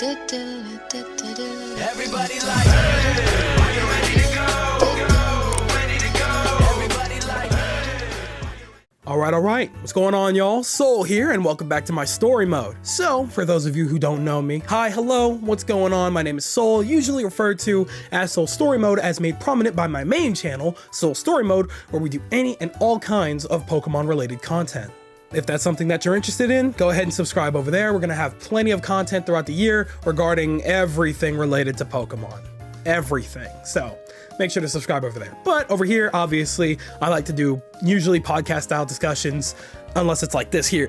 Everybody like, hey, are you ready to go? Ready to go. Everybody like, hey. All right. What's going on, y'all? Soul here, and welcome back to my story mode. So, for those of you who don't know me, hi, hello, what's going on? My name is Soul, usually referred to as Soul Story Mode, as made prominent by my main channel, Soul Story Mode, where we do any and all kinds of Pokemon-related content. If that's something that you're interested in, go ahead and subscribe over there. We're gonna have plenty of content throughout the year regarding everything related to Pokemon. Everything. So make sure to subscribe over there. But over here, obviously, I like to do usually podcast style discussions, unless it's like this here,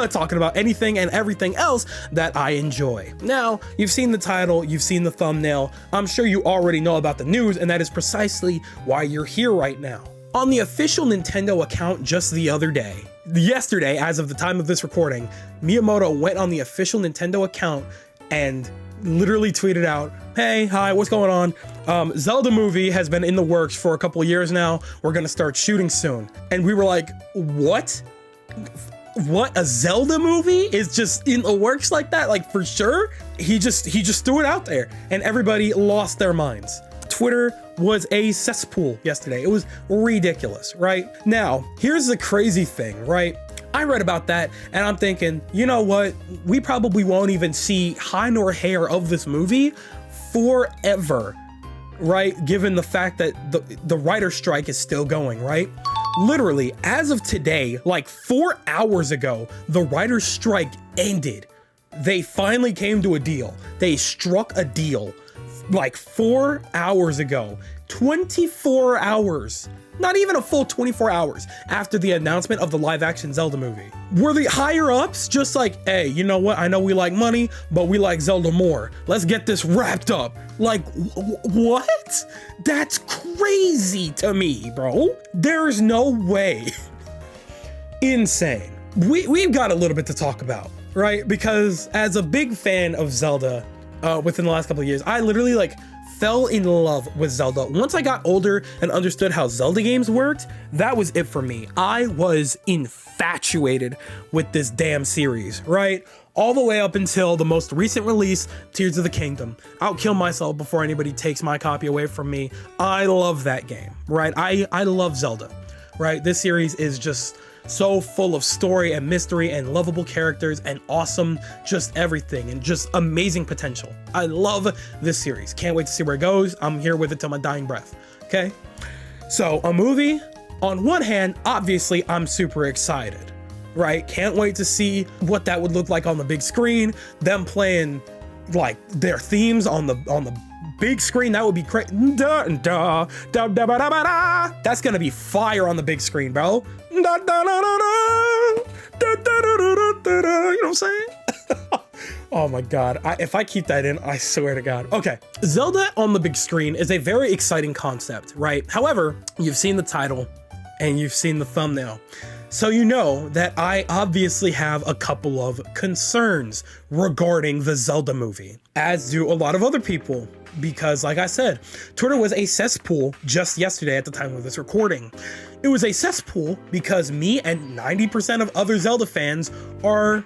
talking about anything and everything else that I enjoy. Now, you've seen the title, you've seen the thumbnail. I'm sure you already know about the news, and that is precisely why you're here right now. On the official Nintendo account just the other day, yesterday, as of the time of this recording, Miyamoto went on the official Nintendo account and literally tweeted out, hey, hi, what's going on? Zelda movie has been in the works for a couple of years now. We're gonna start shooting soon. And we were like, what? What, a Zelda movie is just in the works like that? Like, for sure? He just threw it out there and everybody lost their minds. Twitter was a cesspool yesterday. It was ridiculous, right? Now, here's the crazy thing, right? I read about that and I'm thinking, you know what? We probably won't even see high nor hair of this movie forever, right? Given the fact that the writer's strike is still going, right? Literally, as of today, like 4 hours ago, the writer's strike ended. They finally came to a deal. They struck a deal like 4 hours ago, 24 hours, not even a full 24 hours after the announcement of the live action Zelda movie. Were the higher ups just like, hey, you know what? I know we like money, but we like Zelda more. Let's get this wrapped up. Like, what? That's crazy to me, bro. There's no way. Insane. We've got a little bit to talk about, right? Because as a big fan of Zelda, within the last couple of years, I literally like fell in love with Zelda. Once I got older and understood how Zelda games worked, that was it for me. I was infatuated with this damn series, right? All the way up until the most recent release, Tears of the Kingdom. I'll kill myself before anybody takes my copy away from me. I love that game, right? I love Zelda, right? This series is just so full of story and mystery and lovable characters and awesome just everything and just amazing potential. I love this series. Can't wait to see where it goes. I'm here with it till my dying breath, okay? So a movie, on one hand, obviously I'm super excited, right? Can't wait to see what that would look like on the big screen, them playing like their themes on the big screen. That would be crazy. That's gonna be fire on the big screen, bro. You know what I'm saying? Oh my God. If I keep that in, I swear to God. Okay. Zelda on the big screen is a very exciting concept, right? However, you've seen the title and you've seen the thumbnail. So you know that I obviously have a couple of concerns regarding the Zelda movie, as do a lot of other people. Because like I said, Twitter was a cesspool just yesterday at the time of this recording. It was a cesspool because me and 90% of other Zelda fans are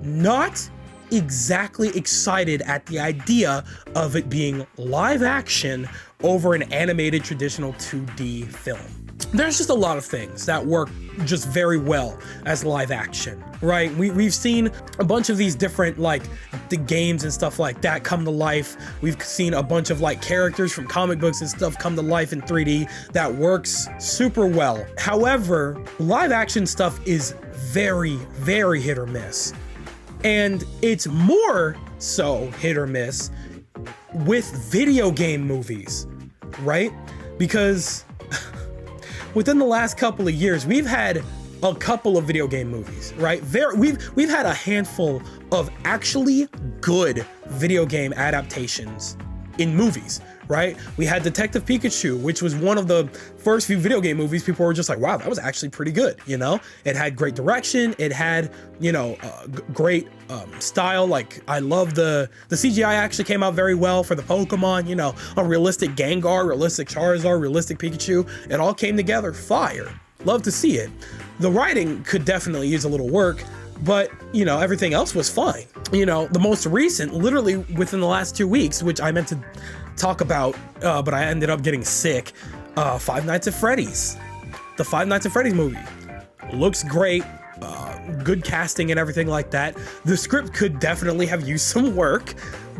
not exactly excited at the idea of it being live action over an animated traditional 2D film. There's just a lot of things that work just very well as live action, right? We've seen a bunch of these different like the games and stuff like that come to life. We've seen a bunch of like characters from comic books and stuff come to life in 3D that works super well. However, live action stuff is very, very hit or miss. And it's more so hit or miss with video game movies, right? Because within the last couple of years, we've had a couple of video game movies, right? We've had a handful of actually good video game adaptations in movies, right? We had Detective Pikachu, which was one of the first few video game movies people were just like, wow, that was actually pretty good, you know? It had great direction, it had, you know, great style. Like, I love the CGI actually came out very well for the Pokemon, you know, a realistic Gengar, realistic Charizard, realistic Pikachu. It all came together fire. Love to see it. The writing could definitely use a little work. but you know, everything else was fine. You know, the most recent, literally within the last 2 weeks, which I meant to talk about, but I ended up getting sick. Five Nights at Freddy's. The Five Nights at Freddy's movie looks great. Good casting and everything like that. The script could definitely have used some work,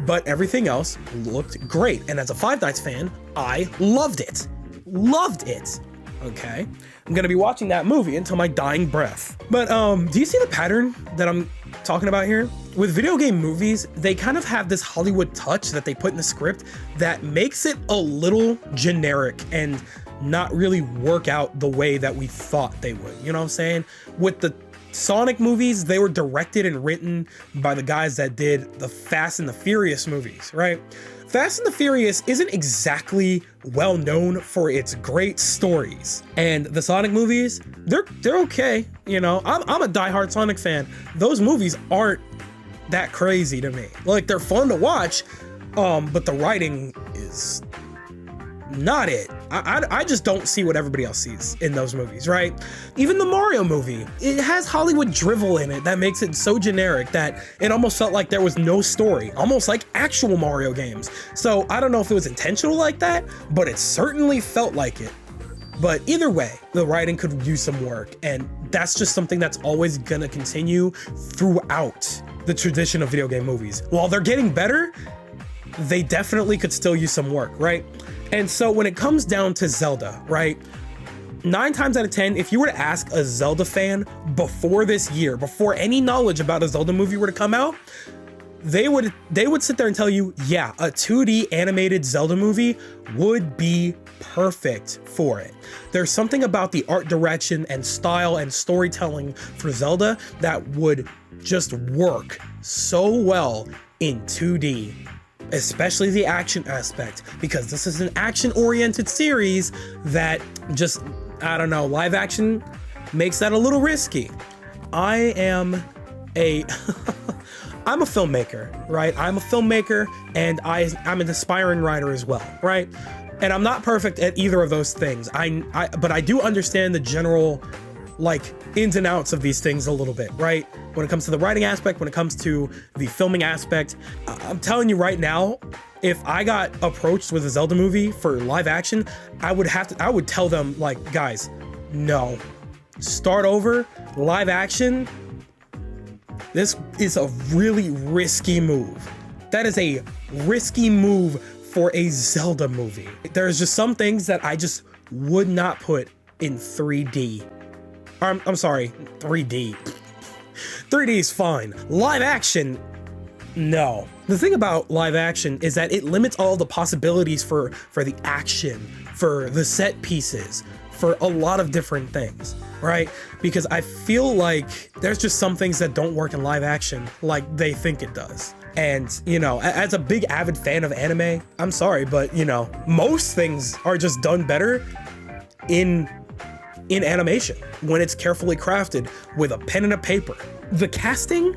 but everything else looked great. And as a Five Nights fan, I loved it. Loved it. Okay. I'm gonna be watching that movie until my dying breath. But do you see the pattern that I'm talking about here? With video game movies, they kind of have this Hollywood touch that they put in the script that makes it a little generic and not really work out the way that we thought they would. You know what I'm saying? With the Sonic movies, they were directed and written by the guys that did the Fast and the Furious movies, right? Fast and the Furious isn't exactly well known for its great stories, and the Sonic movies, they're okay. You know, I'm a diehard Sonic fan. Those movies aren't that crazy to me. Like, they're fun to watch, but the writing is not it. I just don't see what everybody else sees in those movies, right? Even the Mario movie, it has Hollywood drivel in it that makes it so generic that it almost felt like there was no story, almost like actual Mario games. So I don't know if it was intentional like that, but it certainly felt like it. But either way, the writing could use some work, and that's just something that's always gonna continue throughout the tradition of video game movies. While they're getting better, they definitely could still use some work, right? And so when it comes down to Zelda, right? 9 times out of 10, if you were to ask a Zelda fan before this year, before any knowledge about a Zelda movie were to come out, they would sit there and tell you, yeah, a 2D animated Zelda movie would be perfect for it. There's something about the art direction and style and storytelling for Zelda that would just work so well in 2D. Especially the action aspect, because this is an action-oriented series that just, I don't know, live action makes that a little risky. I am a I'm a filmmaker, right? I'm a filmmaker, and I'm an aspiring writer as well, right? And I'm not perfect at either of those things. But I do understand the general, like, ins and outs of these things a little bit, right? When it comes to the writing aspect, when it comes to the filming aspect, I'm telling you right now, if I got approached with a Zelda movie for live action, I would tell them, like, guys, no, start over, live action. This is a really risky move. That is a risky move for a Zelda movie. There's just some things that I just would not put in 3D. I'm sorry, 3D. 3D is fine. Live action, no. The thing about live action is that it limits all the possibilities for the action, for the set pieces, for a lot of different things, right? Because I feel like there's just some things that don't work in live action like they think it does. And, you know, as a big avid fan of anime, I'm sorry, but, you know, most things are just done better in animation when it's carefully crafted with a pen and a paper. The casting,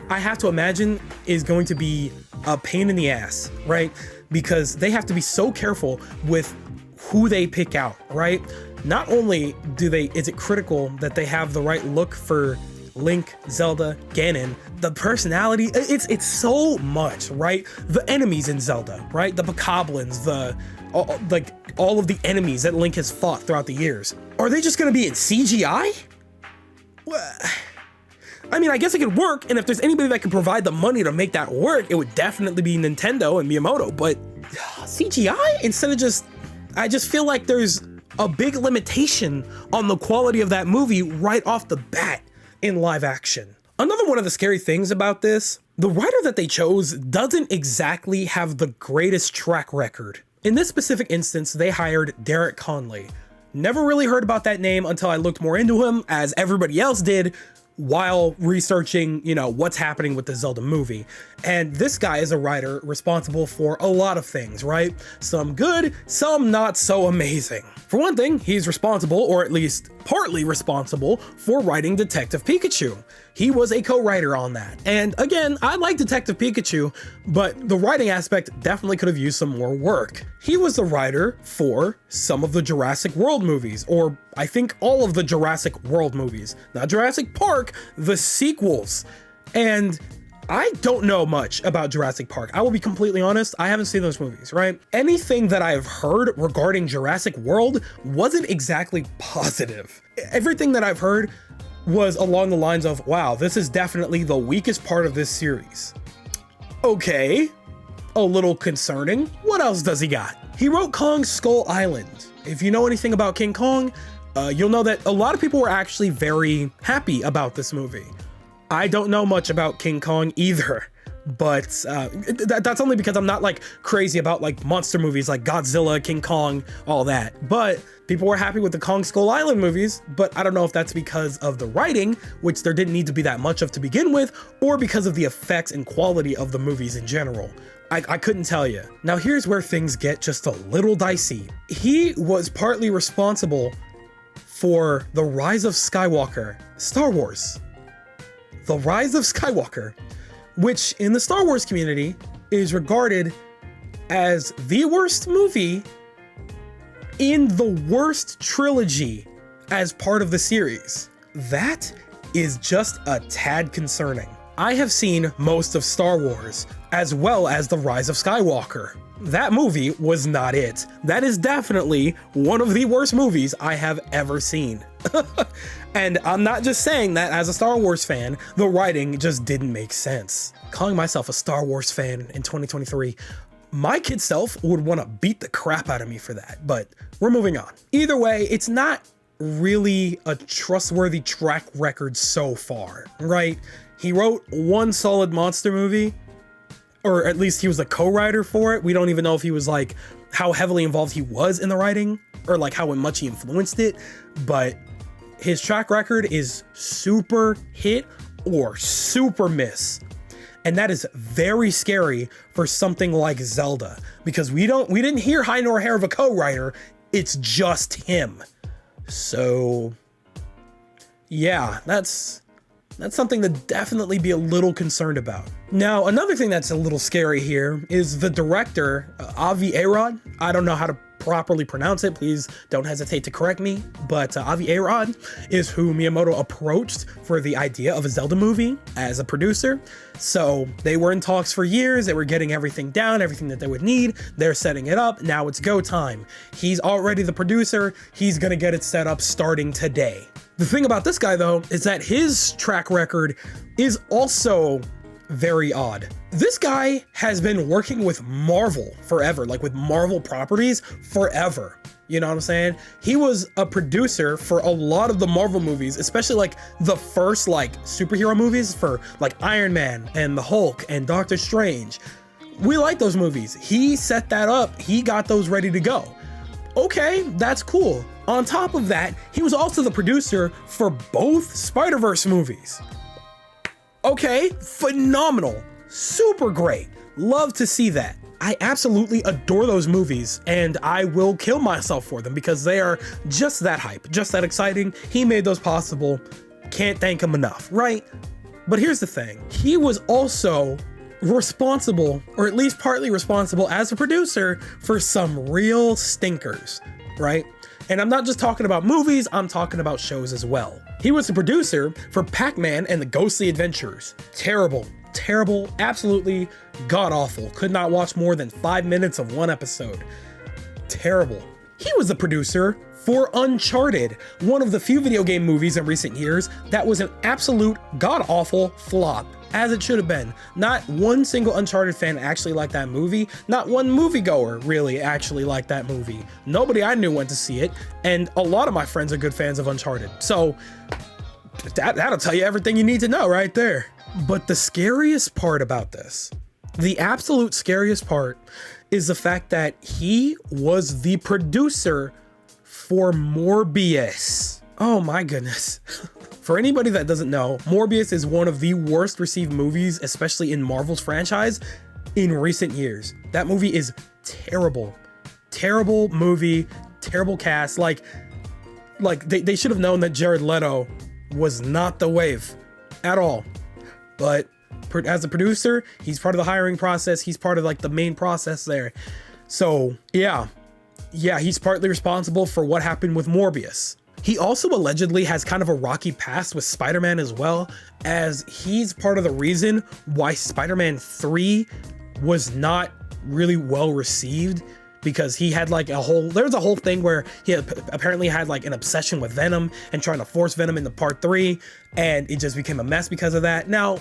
I have to imagine, is going to be a pain in the ass, right? Because they have to be so careful with who they pick out, right? Not only is it critical that they have the right look for Link, Zelda, Ganon, the personality, it's so much, right? The enemies in Zelda, right? The bokoblins, all of the enemies that Link has fought throughout the years. Are they just gonna be in CGI? Well, I mean, I guess it could work, and if there's anybody that can provide the money to make that work, it would definitely be Nintendo and Miyamoto, but CGI instead of just, I just feel like there's a big limitation on the quality of that movie right off the bat in live action. Another one of the scary things about this, the writer that they chose doesn't exactly have the greatest track record. In this specific instance, they hired Derek Conley. Never really heard about that name until I looked more into him, as everybody else did, while researching, you know, what's happening with the Zelda movie. And this guy is a writer responsible for a lot of things, right? Some good, some not so amazing. For one thing, he's responsible, or at least partly responsible, for writing Detective Pikachu. He was a co-writer on that. And again, I like Detective Pikachu, but the writing aspect definitely could have used some more work. He was the writer for some of the Jurassic World movies, or I think all of the Jurassic World movies, not Jurassic Park, the sequels. And I don't know much about Jurassic Park. I will be completely honest, I haven't seen those movies, right? Anything that I have heard regarding Jurassic World wasn't exactly positive. Everything that I've heard was along the lines of, wow, this is definitely the weakest part of this series. Okay, a little concerning. What else does he got? He wrote Kong Skull Island. If you know anything about King Kong, you'll know that a lot of people were actually very happy about this movie. I don't know much about King Kong either, but that's only because I'm not like crazy about like monster movies like Godzilla, King Kong, all that. But people were happy with the Kong Skull Island movies, but I don't know if that's because of the writing, which there didn't need to be that much of to begin with, or because of the effects and quality of the movies in general. I couldn't tell you. Now here's where things get just a little dicey. He was partly responsible for The Rise of Skywalker, Star Wars. The Rise of Skywalker, which in the Star Wars community is regarded as the worst movie in the worst trilogy as part of the series. That is just a tad concerning. I have seen most of Star Wars, as well as The Rise of Skywalker. That movie was not it. That is definitely one of the worst movies I have ever seen. And I'm not just saying that as a Star Wars fan, the writing just didn't make sense. Calling myself a Star Wars fan in 2023, my kid self would want to beat the crap out of me for that, but we're moving on. Either way, it's not really a trustworthy track record so far, right? He wrote one solid monster movie, or at least he was a co-writer for it. We don't even know if he was like how heavily involved he was in the writing or like how much he influenced it, but his track record is super hit or super miss. And that is very scary for something like Zelda, because we didn't hear high nor hair of a co-writer. It's just him. So yeah, that's something to definitely be a little concerned about. Now, another thing that's a little scary here is the director, Avi Arad. I don't know how to properly pronounce it. Please don't hesitate to correct me. But Avi Arad is who Miyamoto approached for the idea of a Zelda movie as a producer. So they were in talks for years. They were getting everything down, everything that they would need. They're setting it up. Now it's go time. He's already the producer. He's gonna get it set up starting today. The thing about this guy, though, is that his track record is also very odd. This guy has been working with Marvel forever, like with Marvel properties forever. You know what I'm saying? He was a producer for a lot of the Marvel movies, especially like the first like superhero movies for like Iron Man and the Hulk and Doctor Strange. We like those movies. He set that up. He got those ready to go. Okay, that's cool. On top of that, he was also the producer for both Spider-Verse movies. Okay, phenomenal, super great. Love to see that. I absolutely adore those movies, and I will kill myself for them because they are just that hype, just that exciting. He made those possible. Can't thank him enough, right? But here's the thing. He was also responsible, or at least partly responsible as a producer for some real stinkers, right? And I'm not just talking about movies, I'm talking about shows as well. He was the producer for Pac-Man and the Ghostly Adventures. Terrible, terrible, absolutely god-awful. Could not watch more than 5 minutes of one episode. Terrible. He was the producer for Uncharted, one of the few video game movies in recent years that was an absolute god-awful flop, as it should have been. Not one single Uncharted fan actually liked that movie. Not one moviegoer really actually liked that movie. Nobody I knew went to see it, and a lot of my friends are good fans of Uncharted. So that'll tell you everything you need to know right there. But the scariest part about this, the absolute scariest part, is the fact that he was the producer for Morbius. Oh my goodness. For anybody that doesn't know, Morbius is one of the worst received movies, especially in Marvel's franchise, in recent years. That movie is terrible. Terrible movie, terrible cast. Like they should have known that Jared Leto was not the wave at all. But as a producer, he's part of the hiring process. He's part of like the main process there. So yeah, he's partly responsible for what happened with Morbius. He also allegedly has kind of a rocky past with Spider-Man as well, as he's part of the reason why Spider-Man 3 was not really well received, because he had like there was a whole thing where he apparently had like an obsession with Venom and trying to force Venom into part 3, and it just became a mess because of that. Now,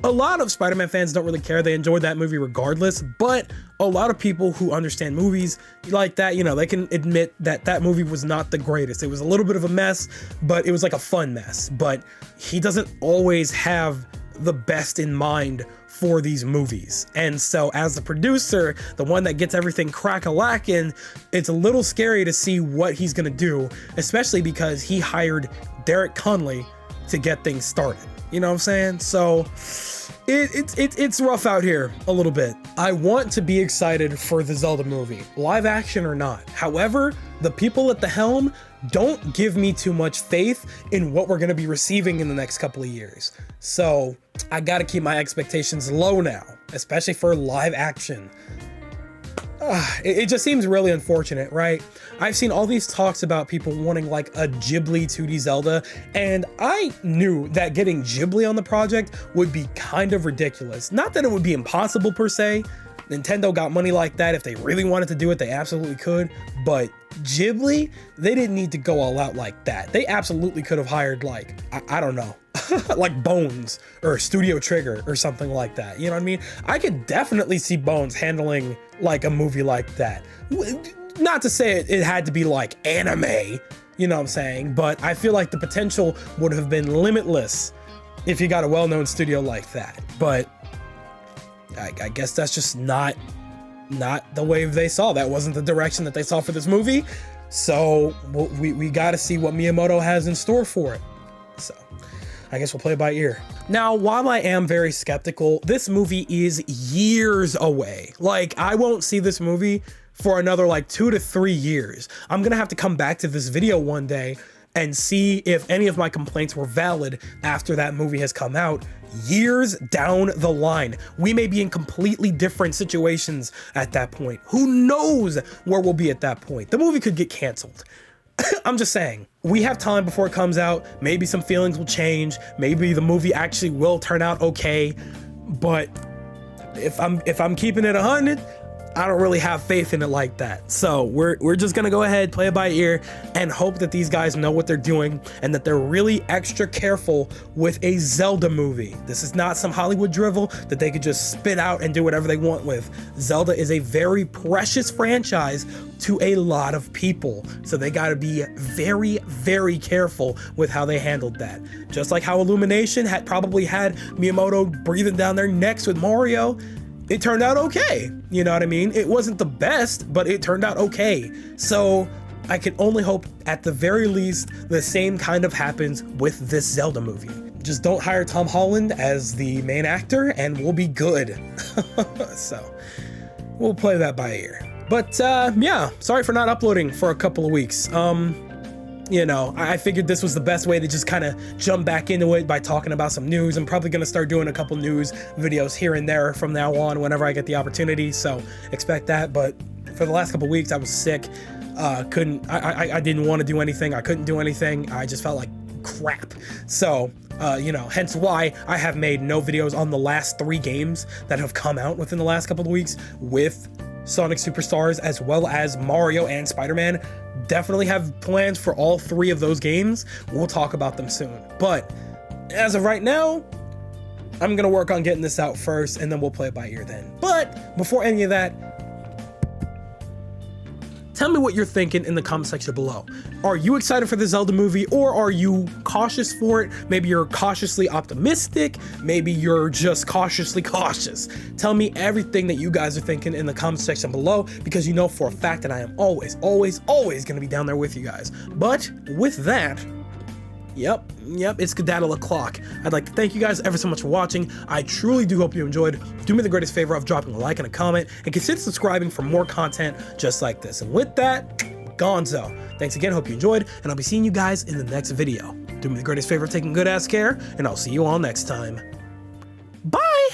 a lot of Spider-Man fans don't really care. They enjoyed that movie regardless, but a lot of people who understand movies like that, you know, they can admit that that movie was not the greatest. It was a little bit of a mess, but it was like a fun mess. But he doesn't always have the best in mind for these movies. And so as the producer, the one that gets everything crack-a-lackin', it's a little scary to see what he's gonna do, especially because he hired Derek Conley to get things started. You know what I'm saying? So it's rough out here a little bit. I want to be excited for the Zelda movie, live action or not. However, the people at the helm don't give me too much faith in what we're going to be receiving in the next couple of years. So I got to keep my expectations low now, especially for live action. It just seems really unfortunate, right? I've seen all these talks about people wanting like a Ghibli 2D Zelda, and I knew that getting Ghibli on the project would be kind of ridiculous. Not that it would be impossible per se. Nintendo got money like that. If they really wanted to do it, they absolutely could. But Ghibli, they didn't need to go all out like that. They absolutely could have hired like, I don't know, like Bones or Studio Trigger or something like that. You know what I mean? I could definitely see Bones handling like a movie like that. Not to say it had to be like anime, you know what I'm saying? But I feel like the potential would have been limitless if you got a well-known studio like that. But I guess that's just not the way they saw. That wasn't the direction that they saw for this movie. So we got to see what Miyamoto has in store for it. So I guess we'll play it by ear. Now, while I am very skeptical, this movie is years away. Like, I won't see this movie for another like 2 to 3 years. I'm gonna have to come back to this video one day and see if any of my complaints were valid after that movie has come out. Years down the line, we may be in completely different situations at that point. Who knows where we'll be at that point? The movie could get canceled. I'm just saying, we have time before it comes out. Maybe some feelings will change. Maybe the movie actually will turn out okay. But if I'm keeping it 100, I don't really have faith in it like that. So we're just gonna go ahead, play it by ear, and hope that these guys know what they're doing and that they're really extra careful with a Zelda movie. This is not some Hollywood drivel that they could just spit out and do whatever they want with. Zelda is a very precious franchise to a lot of people. So they gotta be very, very careful with how they handled that. Just like how Illumination had probably had Miyamoto breathing down their necks with Mario, it turned out okay. You know what I mean? It wasn't the best, but it turned out okay. So I can only hope at the very least the same kind of happens with this Zelda movie. Just don't hire Tom Holland as the main actor and we'll be good. So we'll play that by ear. But yeah, sorry for not uploading for a couple of weeks. You know, I figured this was the best way to just kind of jump back into it by talking about some news. I'm probably going to start doing a couple news videos here and there from now on whenever I get the opportunity, so expect that. But for the last couple weeks, I was sick. I didn't want to do anything. I couldn't do anything. I just felt like crap. So, you know, hence why I have made no videos on the last 3 games that have come out within the last couple of weeks with Sonic Superstars, as well as Mario and Spider-Man. Definitely have plans for all 3 of those games. We'll talk about them soon. But as of right now, I'm gonna work on getting this out first and then we'll play it by ear then. But before any of that, tell me what you're thinking in the comment section below. Are you excited for the Zelda movie, or are you cautious for it? Maybe you're cautiously optimistic. Maybe you're just cautiously cautious. Tell me everything that you guys are thinking in the comment section below, because you know for a fact that I am always, always, always gonna be down there with you guys. But with that, Yep, it's skedaddle o'clock. I'd like to thank you guys ever so much for watching. I truly do hope you enjoyed. Do me the greatest favor of dropping a like and a comment, and consider subscribing for more content just like this. And with that, gonzo. Thanks again, hope you enjoyed, and I'll be seeing you guys in the next video. Do me the greatest favor of taking good ass care, and I'll see you all next time. Bye!